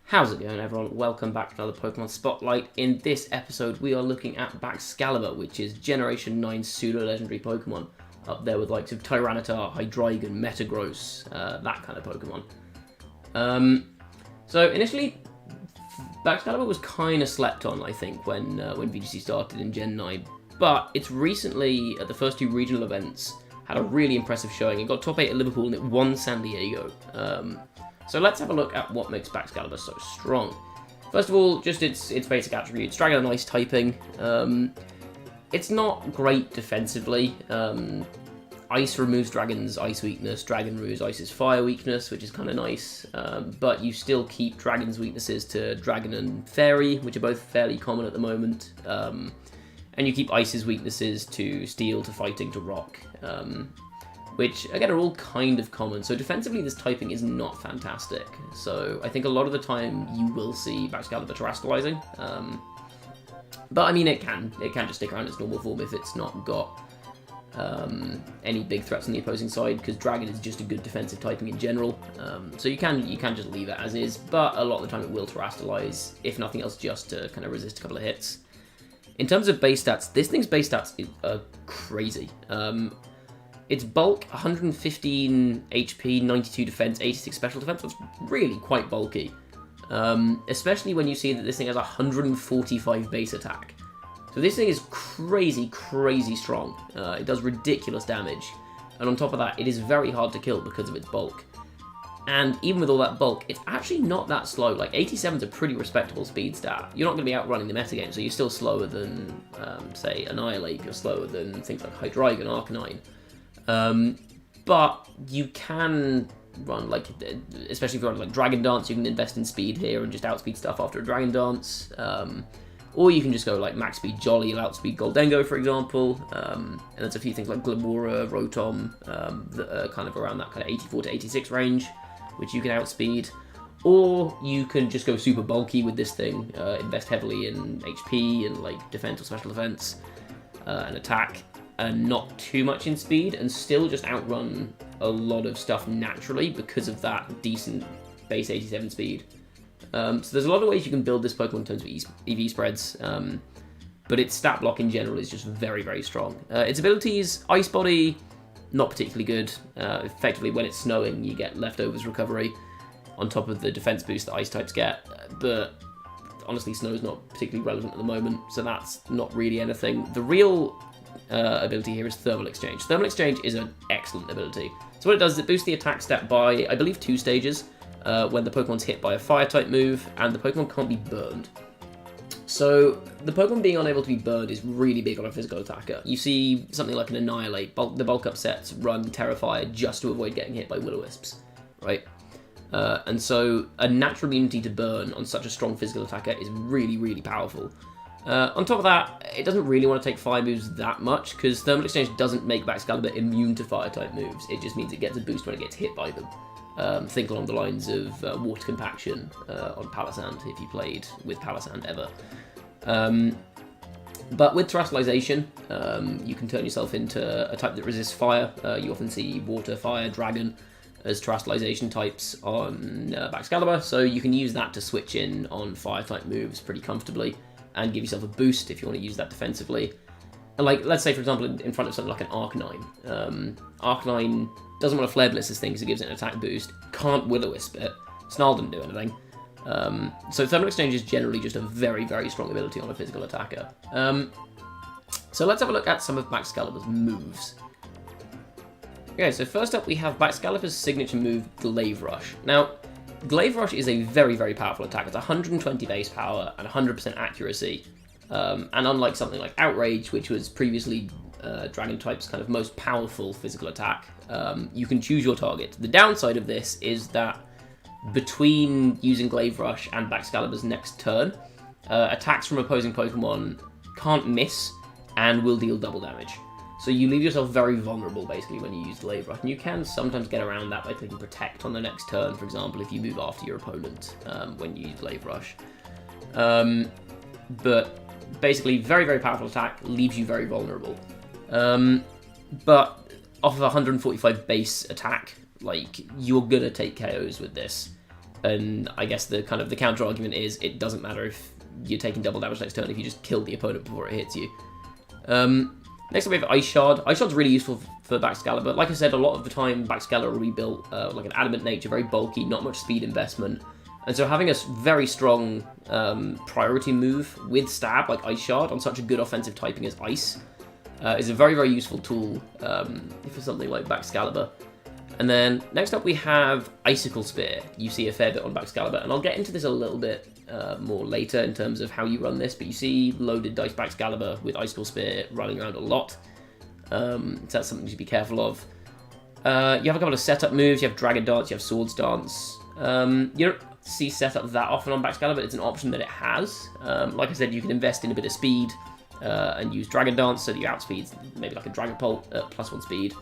How's it going, everyone? Welcome back to another Pokemon Spotlight. In this episode, we are looking at Baxcalibur, which is Generation 9 pseudo-legendary Pokemon. Up there with likes of Tyranitar, Hydreigon, Metagross, that kind of Pokemon. So initially, Baxcalibur was kind of slept on, I think, when VGC started in Gen 9. But it's recently, at the first two regional events, had a really impressive showing. It got top 8 at Liverpool and it won San Diego. So let's have a look at what makes Baxcalibur so strong. First of all, just its basic attributes. Dragon and Ice typing. It's not great defensively. Ice removes Dragon's Ice weakness. Dragon removes Ice's Fire weakness, which is kind of nice. But you still keep Dragon's weaknesses to Dragon and Fairy, which are both fairly common at the moment. And you keep Ice's weaknesses to Steel, to Fighting, to Rock. Which, again, are all kind of common. So defensively, this typing is not fantastic. So I think a lot of the time you will see Baxcalibur terastallizing. But, I mean, it can just stick around its normal form if it's not got any big threats on the opposing side, because Dragon is just a good defensive typing in general. So you can just leave it as is, but a lot of the time it will terastallize, if nothing else, just to kind of resist a couple of hits. In terms of base stats, this thing's base stats are crazy. Its bulk, 115 HP, 92 defense, 86 special defense, that's really quite bulky. Especially when you see that this thing has 145 base attack. So this thing is crazy, crazy strong. It does ridiculous damage. And on top of that, it is very hard to kill because of its bulk. And even with all that bulk, it's actually not that slow. Like, 87 is a pretty respectable speed stat. You're not going to be outrunning the metagame, so you're still slower than, say, Annihilate. You're slower than things like Hydreigon, Arcanine. But you can run, like, especially if you're on like Dragon Dance, you can invest in speed here and just outspeed stuff after a Dragon Dance. Or you can just go like max speed Jolly, you'll outspeed Goldengo, for example. And there's a few things like Glamora, Rotom, that are kind of around that kind of 84 to 86 range, which you can outspeed. Or you can just go super bulky with this thing, invest heavily in HP and like defense or special defense and attack, and not too much in speed, and still just outrun a lot of stuff naturally because of that decent base 87 speed. So there's a lot of ways you can build this Pokemon in terms of EV spreads, but its stat block in general is just very, very strong. Its abilities, Ice Body, not particularly good. Effectively, when it's snowing, you get leftovers recovery on top of the defense boost that Ice types get, but honestly, snow is not particularly relevant at the moment, so that's not really anything. The real ability here is Thermal Exchange. Thermal Exchange is an excellent ability. So what it does is it boosts the attack stat by, I believe, 2 stages, when the Pokemon's hit by a Fire-type move, and the Pokemon can't be burned. So the Pokemon being unable to be burned is really big on a physical attacker. You see something like an Annihilate, the bulk up sets run Terrify just to avoid getting hit by Will-O-Wisps, right? And so a natural immunity to burn on such a strong physical attacker is really, really powerful. On top of that, it doesn't really want to take fire moves that much, because Thermal Exchange doesn't make Baxcalibur immune to fire-type moves. It just means it gets a boost when it gets hit by them. Think along the lines of Water Compaction on Palisand, if you played with Palisand ever. But with Terastallization, you can turn yourself into a type that resists fire. You often see Water, Fire, Dragon as Terastallization types on Baxcalibur, so you can use that to switch in on fire-type moves pretty comfortably, and give yourself a boost if you want to use that defensively. And like, let's say, for example, in front of something like an Arcanine. Arcanine doesn't want to Flare Blitz this thing because it gives it an attack boost. Can't Will-O-Wisp it. Snarl didn't do anything. So Thermal Exchange is generally just a very, very strong ability on a physical attacker. So let's have a look at some of Baxcalibur's moves. Okay, so first up we have Baxcalibur's signature move, Glaive Rush. Now, Glaive Rush is a very, very powerful attack. It's 120 base power and 100% accuracy. And unlike something like Outrage, which was previously Dragon type's kind of most powerful physical attack, you can choose your target. The downside of this is that between using Glaive Rush and Baxcalibur's next turn, attacks from opposing Pokemon can't miss and will deal double damage. So you leave yourself very vulnerable, basically, when you use Glaive Rush. And you can sometimes get around that by clicking Protect on the next turn, for example, if you move after your opponent when you use Glaive Rush. But basically, very, very powerful attack, leaves you very vulnerable. But off of 145 base attack, like, you're gonna take KOs with this. And I guess the counter argument is it doesn't matter if you're taking double damage next turn if you just kill the opponent before it hits you. Next up we have Ice Shard. Ice Shard's really useful for Baxcalibur. Like I said, a lot of the time Baxcalibur will be built like an adamant nature, very bulky, not much speed investment. And so having a very strong priority move with stab like Ice Shard on such a good offensive typing as Ice is a very, very useful tool for something like Baxcalibur. And then next up we have Icicle Spear. You see a fair bit on Baxcalibur, and I'll get into this a little bit more later in terms of how you run this, but you see loaded dice Baxcalibur with Icicle Spear running around a lot. So that's something to be careful of. You have a couple of setup moves. You have Dragon Dance, you have Swords Dance. You don't see setup that often on Baxcalibur, but it's an option that it has. Like I said, you can invest in a bit of speed and use Dragon Dance so that you outspeed maybe like a Dragapult at +1 speed,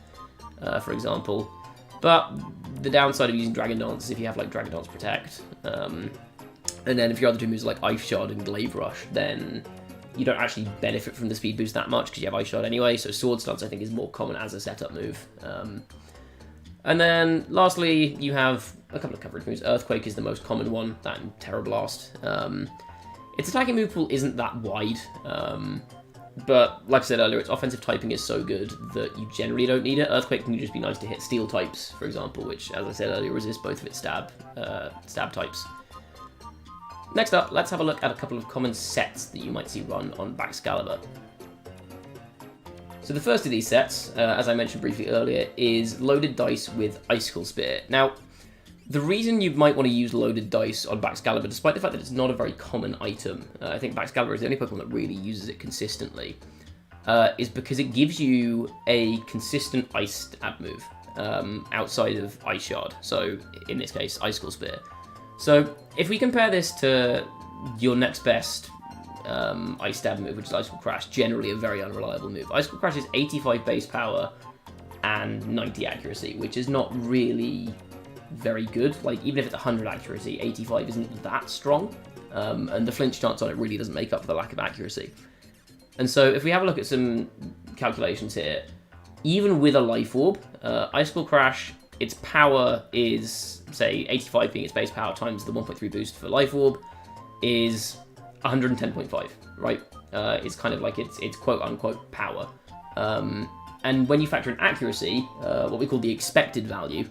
for example. But the downside of using Dragon Dance is if you have like Dragon Dance Protect, and then if your other two moves are like Ice Shard and Glaive Rush, then you don't actually benefit from the speed boost that much because you have Ice Shard anyway, so Sword Stance I think is more common as a setup move. And then lastly, you have a couple of coverage moves. Earthquake is the most common one, that and Terror Blast. Its attacking move pool isn't that wide, but like I said earlier, its offensive typing is so good that you generally don't need it. Earthquake can just be nice to hit steel types, for example, which, as I said earlier, resist both of its stab types. Next up, let's have a look at a couple of common sets that you might see run on Baxcalibur. So the first of these sets, as I mentioned briefly earlier, is loaded dice with Icicle Spear. Now, the reason you might want to use loaded dice on Baxcalibur, despite the fact that it's not a very common item, I think Baxcalibur is the only Pokemon that really uses it consistently, is because it gives you a consistent Ice Stab move outside of Ice Shard, so in this case, Icicle Spear. So if we compare this to your next best Ice Stab move, which is Icicle Crash, generally a very unreliable move. Icicle Crash is 85 base power and 90 accuracy, which is not really very good. Like, even if it's 100 accuracy, 85 isn't that strong, and the flinch chance on it really doesn't make up for the lack of accuracy. And so if we have a look at some calculations here, even with a Life Orb, Icicle Crash, its power is, say, 85 being its base power times the 1.3 boost for Life Orb, is 110.5, right? It's kind of like its quote-unquote power. And when you factor in accuracy, what we call the expected value,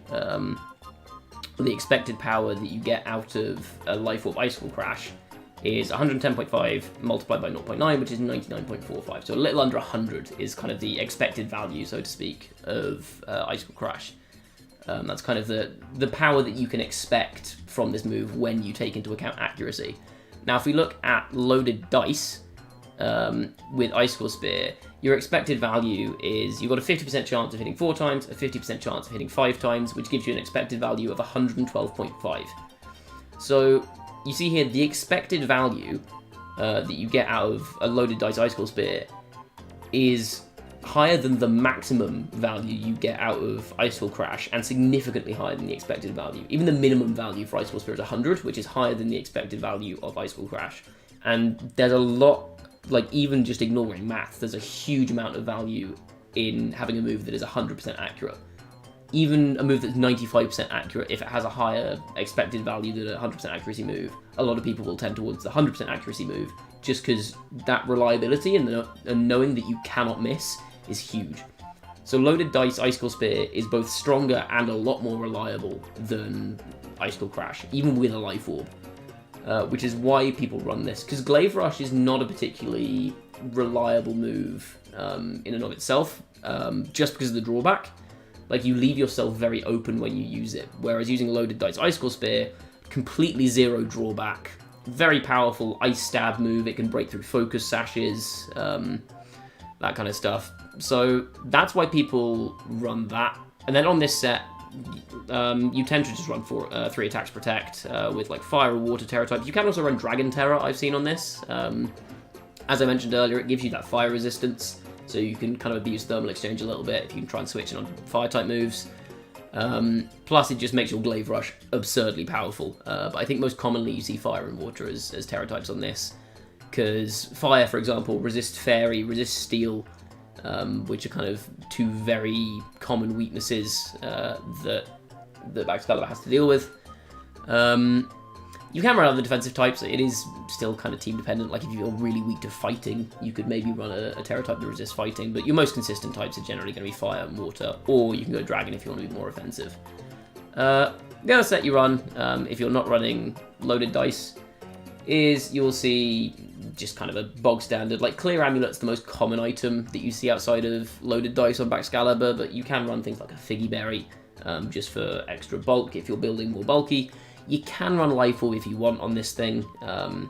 the expected power that you get out of a Life Orb Icicle Crash is 110.5 multiplied by 0.9, which is 99.45. So a little under 100 is kind of the expected value, so to speak, of Icicle Crash. That's kind of the power that you can expect from this move when you take into account accuracy. Now, if we look at loaded dice with Icicle Spear, your expected value is you've got a 50% chance of hitting 4 times, a 50% chance of hitting 5 times, which gives you an expected value of 112.5. So you see here the expected value that you get out of a loaded dice Icicle Spear is higher than the maximum value you get out of Icicle Crash, and significantly higher than the expected value. Even the minimum value for Icicle Spear is 100, which is higher than the expected value of Icicle Crash. And there's a lot, like, even just ignoring math, there's a huge amount of value in having a move that is 100% accurate. Even a move that's 95% accurate, if it has a higher expected value than a 100% accuracy move, a lot of people will tend towards the 100% accuracy move, just because that reliability and knowing that you cannot miss is huge. So loaded dice Icicle Spear is both stronger and a lot more reliable than Icicle Crash, even with a Life Orb, which is why people run this, because Glaive Rush is not a particularly reliable move in and of itself, just because of the drawback. Like, you leave yourself very open when you use it, whereas using loaded dice Icicle Spear, completely zero drawback, very powerful Ice Stab move, it can break through focus sashes, that kind of stuff. So that's why people run that. And then on this set, you tend to just run 3 attacks protect with like fire or water terror types. You can also run Dragon Terror, I've seen on this. As I mentioned earlier, it gives you that fire resistance, so you can kind of abuse Thermal Exchange a little bit if you can try and switch it on fire type moves. Plus it just makes your Glaive Rush absurdly powerful. But I think most commonly you see fire and water as terror types on this, because fire, for example, resists fairy, resists steel, which are kind of 2 very common weaknesses that Baxcalibur has to deal with. You can run other defensive types. It is still kind of team dependent. Like if you're really weak to fighting, you could maybe run a Terra type that resists fighting, but your most consistent types are generally going to be fire and water, or you can go dragon if you want to be more offensive. The other set you run, if you're not running loaded dice, is you'll see just kind of a bog standard, like Clear Amulet's the most common item that you see outside of loaded dice on Baxcalibur, but you can run things like a Figgy Berry, just for extra bulk if you're building more bulky. You can run Life Orb if you want on this thing. I'm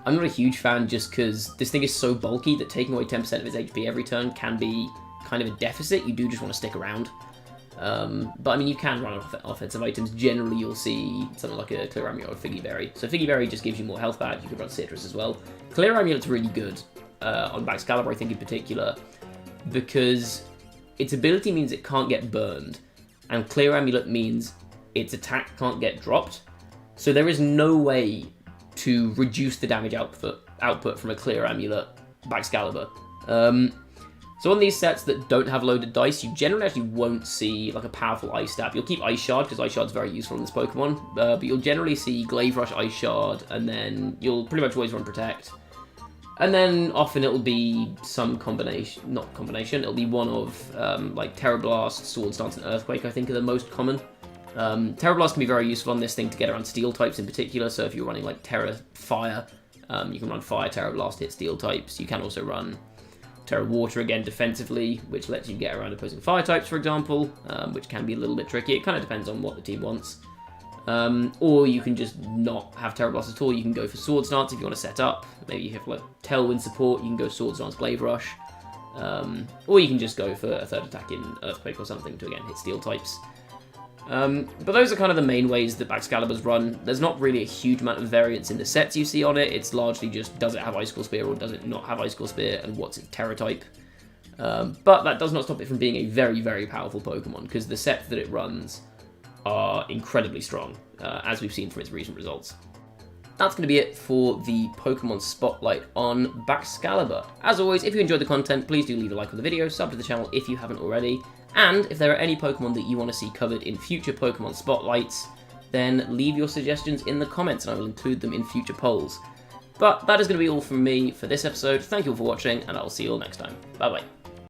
not a huge fan just because this thing is so bulky that taking away 10% of its HP every turn can be kind of a deficit. You do just want to stick around. But I mean, you can run offensive items. Generally, you'll see something like a Clear Amulet or Figgy Berry. So Figgy Berry just gives you more health back. You can run Citrus as well. Clear Amulet's really good on Baxcalibur, I think, in particular, because its ability means it can't get burned, and Clear Amulet means its attack can't get dropped. So there is no way to reduce the damage output from a Clear Amulet Baxcalibur. So on these sets that don't have loaded dice, you generally actually won't see like a powerful Ice Stab. You'll keep Ice Shard, because Ice Shard's very useful in this Pokemon, but you'll generally see Glaive Rush, Ice Shard, and then you'll pretty much always run Protect. And then often it'll be some combination, not combination, it'll be one of like Terra Blast, Swords Dance, and Earthquake, I think are the most common. Terra Blast can be very useful on this thing to get around Steel types in particular, so if you're running like Terra Fire, you can run Fire, Terra Blast, hit Steel types. You can also run Terra Water again defensively, which lets you get around opposing Fire types, for example, which can be a little bit tricky. It kind of depends on what the team wants. Or you can just not have Terra Blast at all. You can go for Swords Dance if you want to set up. Maybe you have like Tailwind support, you can go Swords Dance, Glaive Rush. Or you can just go for a third attack in Earthquake or something to, again, hit Steel types. But those are kind of the main ways that Baxcalibur's run. There's not really a huge amount of variance in the sets you see on it. It's largely just, does it have Icicle Spear or does it not have Icicle Spear, and what's its Terra type. But that does not stop it from being a very, very powerful Pokemon, because the sets that it runs are incredibly strong, as we've seen from its recent results. That's going to be it for the Pokemon Spotlight on Baxcalibur. As always, if you enjoyed the content, please do leave a like on the video, sub to the channel if you haven't already, and if there are any Pokemon that you want to see covered in future Pokemon Spotlights, then leave your suggestions in the comments and I will include them in future polls. But that is going to be all from me for this episode. Thank you all for watching, and I will see you all next time. Bye bye.